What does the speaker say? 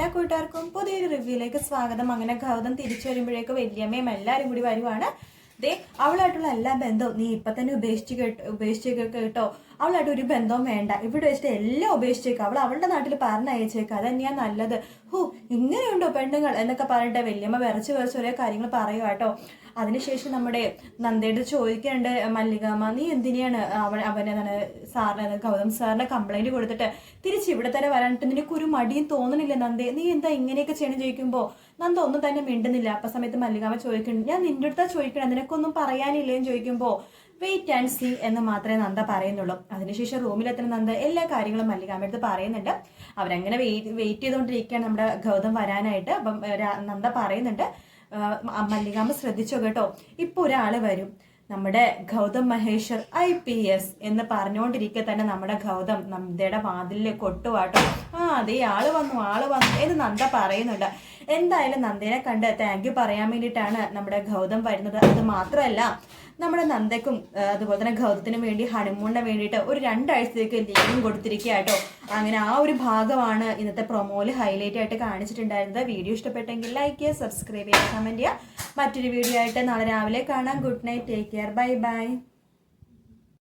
എല്ലാ കൂട്ടുകാർക്കും പുതിയൊരു റിവ്യൂയിലേക്ക് സ്വാഗതം. അങ്ങനെ ഗൗതം തിരിച്ചു വരുമ്പോഴേക്ക് വല്യമ്മയും എല്ലാവരും കൂടി വരുവാണ്. ദേ അവളായിട്ടുള്ള എല്ലാ ബന്ധവും നീ ഇപ്പൊ തന്നെ ഉപേക്ഷിച്ചേക്ക് കേട്ടോ. അവളായിട്ട് ഒരു ബന്ധവും വേണ്ട, ഇവിടെ വെച്ചിട്ട് എല്ലാം ഉപേക്ഷിച്ചേക്ക്, അവൾ അവളുടെ നാട്ടിൽ പറഞ്ഞയച്ചേക്ക്, അത് തന്നെയാ നല്ലത്. ഇങ്ങനെയുണ്ടോ പെണ്ണുങ്ങൾ എന്നൊക്കെ പറഞ്ഞിട്ട് വല്യമ്മ വിറച്ച് ഒരേ കാര്യങ്ങൾ പറയുക കേട്ടോ. അതിനുശേഷം നമ്മുടെ നന്ദയുടെ ചോദിക്കേണ്ട, മല്ലികാമ്മ നീ എന്തിനാണ് അവനെ സാറിന് ഗൗതം സാറിനെ കംപ്ലൈന്റ് കൊടുത്തിട്ട് തിരിച്ച് ഇവിടെ തന്നെ വരാനിട്ട് നിനക്ക് ഒരു മടിയും തോന്നണില്ല നന്ദേ, നീ എന്താ ഇങ്ങനെയൊക്കെ ചെയ്യണം ചോദിക്കുമ്പോ നന്ദ ഒന്നും തന്നെ മിണ്ടുന്നില്ല. അപ്പൊ സമയത്ത് മല്ലികാമ്മ ചോദിക്കുന്നുണ്ട്, ഞാൻ നിന്റെ അടുത്താ ചോദിക്കണം, നിനക്കൊന്നും പറയാനില്ലേന്ന് ചോദിക്കുമ്പോ വെയിറ്റ് ആൻഡ് സീ എന്ന് മാത്രമേ നന്ദ പറയുന്നുള്ളൂ. അതിനുശേഷം റൂമിലെത്തുന്ന നന്ദ എല്ലാ കാര്യങ്ങളും മല്ലികാമ്മ അടുത്ത് പറയുന്നുണ്ട്. അവരങ്ങനെ വെയിറ്റ് ചെയ്തുകൊണ്ടിരിക്കുകയാണ് നമ്മുടെ ഗൗതം വരാനായിട്ട്. അപ്പം നന്ദ പറയുന്നുണ്ട്, മല്ലികാമ്മ ശ്രദ്ധിച്ചോ കേട്ടോ, ഇപ്പൊ ഒരാള് വരും, നമ്മുടെ ഗൗതം മഹേശ്വർ IPS എന്ന് പറഞ്ഞുകൊണ്ടിരിക്കെ തന്നെ നമ്മുടെ ഗൗതം നന്ദയുടെ വാതിലിൽ കൊട്ടുവാട്ടോ. അതേ ആള് വന്നു എന്ന് നന്ദ പറയുന്നുണ്ട്. എന്തായാലും നന്ദേനെ കണ്ട് താങ്ക് യു പറയാൻ വേണ്ടിയിട്ടാണ് നമ്മുടെ ഗൗതം വരുന്നത്. അത് മാത്രമല്ല നമ്മുടെ നന്ദയ്ക്കും അതുപോലെ തന്നെ ഗൗതത്തിനും വേണ്ടി ഹണിമൂണിന് വേണ്ടിയിട്ട് ഒരു 2 ആഴ്ചത്തേക്ക് ലീവും കൊടുത്തിരിക്കുക കേട്ടോ. അങ്ങനെ ആ ഒരു ഭാഗമാണ് ഇന്നത്തെ പ്രൊമോയിൽ ഹൈലൈറ്റ് ആയിട്ട് കാണിച്ചിട്ടുണ്ടായിരുന്നത്. വീഡിയോ ഇഷ്ടപ്പെട്ടെങ്കിൽ ലൈക്ക് ചെയ്യുക, സബ്സ്ക്രൈബ് ചെയ്യുക, കമന്റ് ചെയ്യുക. മറ്റൊരു വീഡിയോ ആയിട്ട് നാളെ രാവിലെ കാണാം. Good night, take care, bye bye.